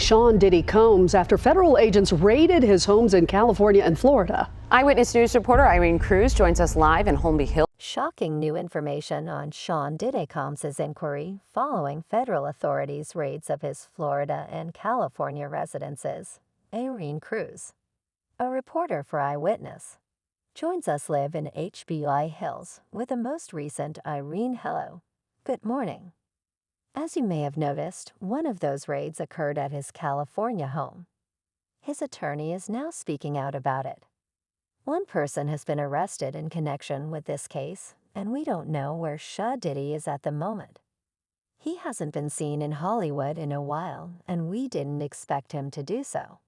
Sean Diddy Combs after federal agents raided his homes in California and Florida. Eyewitness News reporter Irene Cruz joins us live in Holmby Hill. Shocking new information on Sean Diddy Combs' inquiry following federal authorities' raids of his Florida and California residences. Irene Cruz, a reporter for Eyewitness, joins us live in HBI Hills with the most recent Irene. Hello. Good morning. As you may have noticed, one of those raids occurred at his California home. His attorney is now speaking out about it. One person has been arrested in connection with this case, and we don't know where Sean Diddy is at the moment. He hasn't been seen in Hollywood in a while, and we didn't expect him to do so.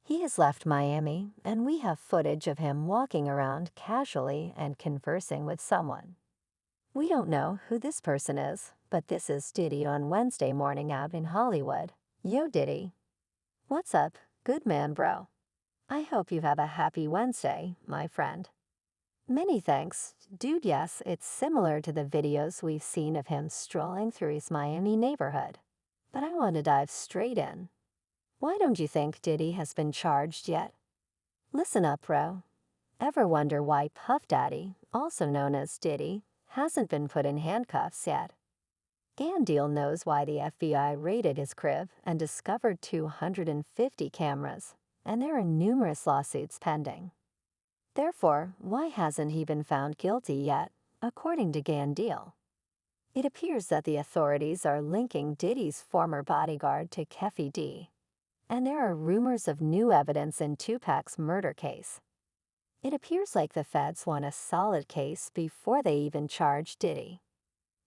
He has left Miami, and we have footage of him walking around casually and conversing with someone. We don't know who this person is, but this is Diddy on Wednesday morning out in Hollywood. Yo, Diddy. What's up, good man, bro? I hope you have a happy Wednesday, my friend. Many thanks, dude. Yes, it's similar to the videos we've seen of him strolling through his Miami neighborhood. But I want to dive straight in. Why don't you think Diddy has been charged yet? Listen up, bro. Ever wonder why Puff Daddy, also known as Diddy, hasn't been put in handcuffs yet? Gandil knows why the FBI raided his crib and discovered 250 cameras, and there are numerous lawsuits pending. Therefore, why hasn't he been found guilty yet, according to Gandil? It appears that the authorities are linking Diddy's former bodyguard to Keffe D, and there are rumors of new evidence in Tupac's murder case. It appears like the feds want a solid case before they even charge Diddy.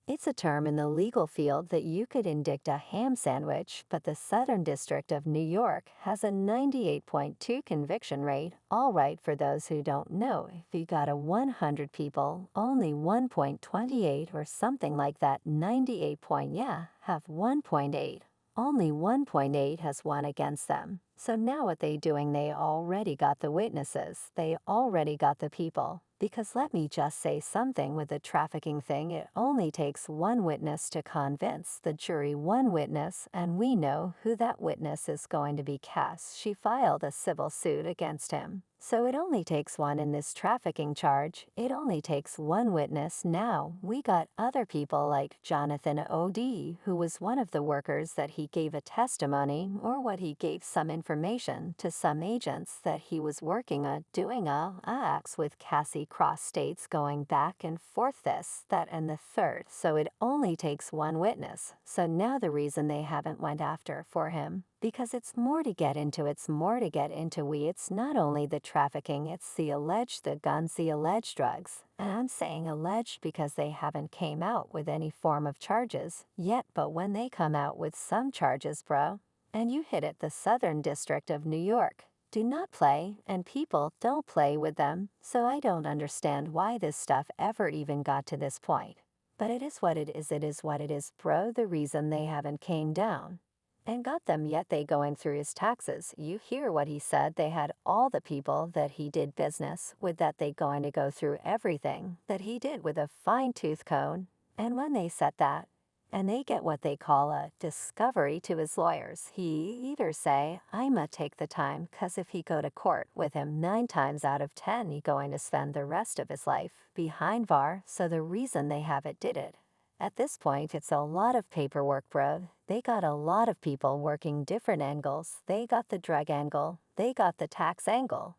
It's a term in the legal field that you could indict a ham sandwich, but the Southern District of New York has a 98.2 conviction rate. All right, for those who don't know, if you got a 100 people, only 1.28 or something like that, 98 point, have 1.8. Only 1.8 has won against them. So now what they doing, they already got the witnesses, they already got the people. Because let me just say something with the trafficking thing, it only takes one witness to convince the jury, one witness, and we know who that witness is going to be. Cass, she filed a civil suit against him. So it only takes one in this trafficking charge, it only takes one witness. Now, we got other people like Jonathan O.D., who was one of the workers that he gave a testimony, or what he gave some information to some agents that he was working doing acts with Cassie cross states, going back and forth this, that, and the third. So it only takes one witness. So now the reason they haven't went after for him, because it's more to get into, it's not only the trafficking, it's the guns, the alleged drugs. And I'm saying alleged because they haven't came out with any form of charges yet, but when they come out with some charges, bro, and you hit it, the Southern District of New York do not play, and people don't play with them. So I don't understand why this stuff ever even got to this point. But it is what it is, bro. The reason they haven't came down and got them yet, they going through his taxes. You hear what he said, they had all the people that he did business with, that they going to go through everything that he did with a fine-tooth comb. And when they set that, and they get what they call a discovery to his lawyers, he either say, I'ma take the time, cause if he go to court with him 9 times out of 10, he going to spend the rest of his life behind bar. So the reason they haven't did it, at this point, it's a lot of paperwork, bro. They got a lot of people working different angles. They got the drug angle, they got the tax angle,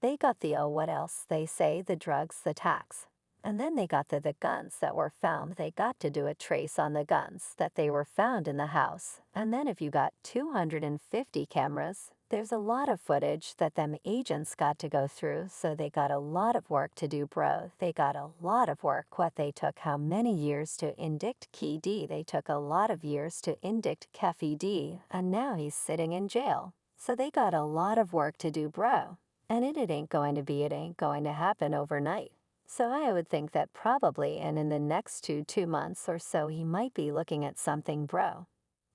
they got the, what else they say, the drugs, the tax. And then they got the guns that were found. They got to do a trace on the guns that they were found in the house. And then if you got 250 cameras, there's a lot of footage that them agents got to go through. So they got a lot of work to do, bro. They got a lot of work. What they took how many years to indict Key D? They took a lot of years to indict Keffe D, and now he's sitting in jail. So they got a lot of work to do, bro. And it ain't going to happen overnight. So I would think that probably, and in the next two months or so, he might be looking at something, bro.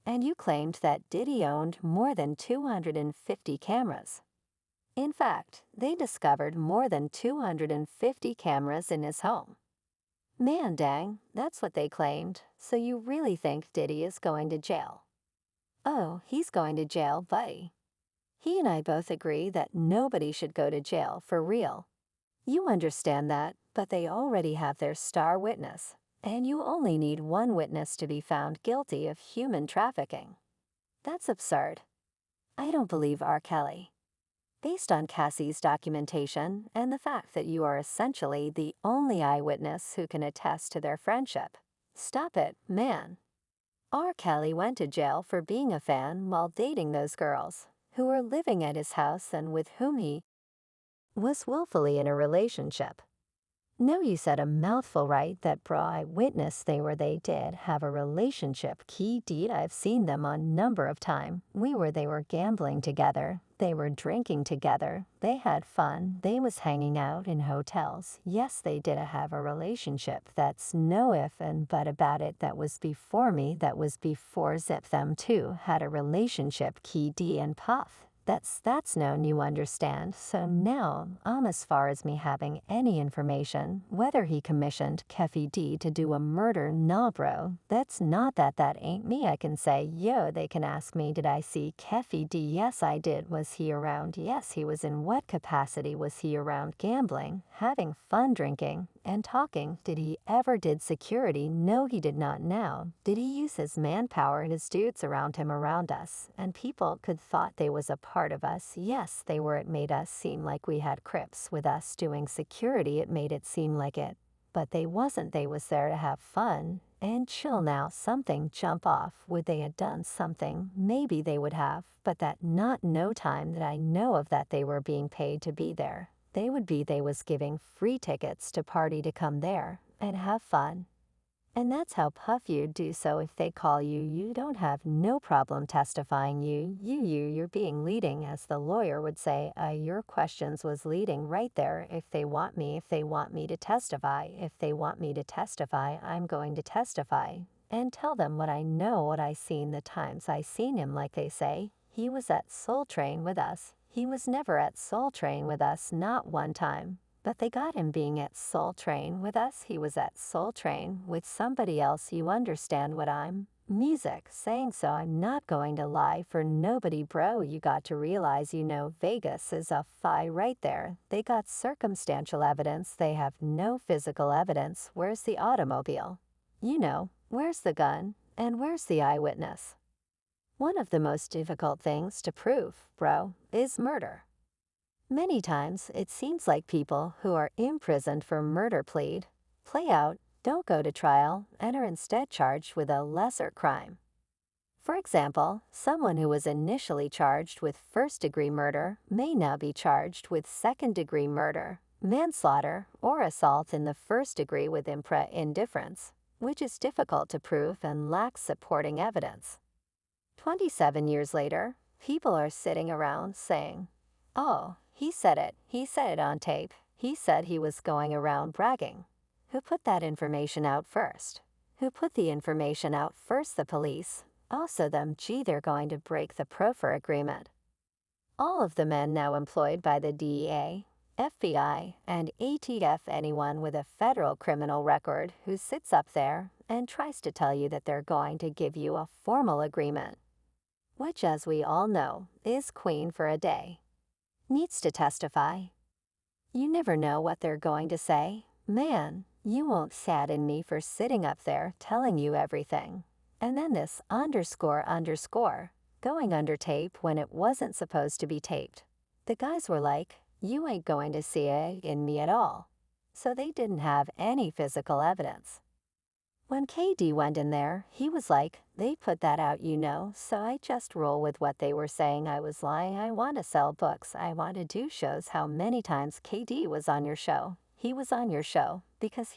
And you claimed that Diddy owned more than 250 cameras. In fact, they discovered more than 250 cameras in his home. Man dang, that's what they claimed. So you really think Diddy is going to jail? Oh, he's going to jail, buddy. He and I both agree that nobody should go to jail for real. You understand that, but they already have their star witness, and you only need one witness to be found guilty of human trafficking. That's absurd. I don't believe R. Kelly. Based on Cassie's documentation and the fact that you are essentially the only eyewitness who can attest to their friendship. Stop it, man. R. Kelly went to jail for being a fan while dating those girls who were living at his house and with whom he was willfully in a relationship. No, you said a mouthful right that bro eyewitness they did have a relationship. Key deed, I've seen them on number of time. They were gambling together. They were drinking together. They had fun. They was hanging out in hotels. Yes, they did have a relationship. That's no if and but about it. That was before me. That was before Zip. Them two had a relationship. Key D and Puff. That's known, you understand. So now, as far as me having any information, whether he commissioned Keffy D to do a murder, nah bro, that's not that ain't me. I can say, yo, they can ask me, did I see Keffy D? Yes, I did. Was he around? Yes, he was. In what capacity was he around? Gambling, having fun, drinking, and talking. Did he ever did security? No, he did not. Now, did he use his manpower and his dudes around him around us? And people could thought they was a part of us. Yes, they were. It made us seem like we had Crips with us doing security. It made it seem like it. But they wasn't. They was there to have fun and chill. Now something jump off. Would they have done something? Maybe they would have, but that not no time that I know of that they were being paid to be there. They was giving free tickets to party to come there and have fun. And that's how Puff you'd do. So if they call you, you don't have no problem testifying. You're being leading, as the lawyer would say. Your questions was leading right there. If they want me to testify, I'm going to testify and tell them what I know, what I seen, the times I seen him. Like they say, he was at Soul Train with us. He was never at Soul Train with us, not one time. But they got him being at Soul Train with us. He was at Soul Train with somebody else. You understand what I'm music saying? So I'm not going to lie for nobody, bro. You got to realize, Vegas is a fi right there. They got circumstantial evidence. They have no physical evidence. Where's the automobile? Where's the gun? And where's the eyewitness? One of the most difficult things to prove, bro, is murder. Many times, it seems like people who are imprisoned for murder plea out, don't go to trial, and are instead charged with a lesser crime. For example, someone who was initially charged with first-degree murder may now be charged with second-degree murder, manslaughter, or assault in the first degree with indifference, which is difficult to prove and lacks supporting evidence. 27 years later, people are sitting around saying, oh, he said it on tape. He said he was going around bragging. Who put that information out first? Who put the information out first? The police. Also them. They're going to break the proffer agreement. All of the men now employed by the DEA, FBI, and ATF. Anyone with a federal criminal record who sits up there and tries to tell you that they're going to give you a formal agreement, which, as we all know, is queen for a day, needs to testify. You never know what they're going to say. Man, you won't sadden me for sitting up there telling you everything. And then this underscore, going under tape when it wasn't supposed to be taped. The guys were like, you ain't going to see it in me at all. So they didn't have any physical evidence. When KD went in there, he was like, they put that out, so I just roll with what they were saying. I was lying. I want to sell books. I want to do shows. How many times KD was on your show? He was on your show because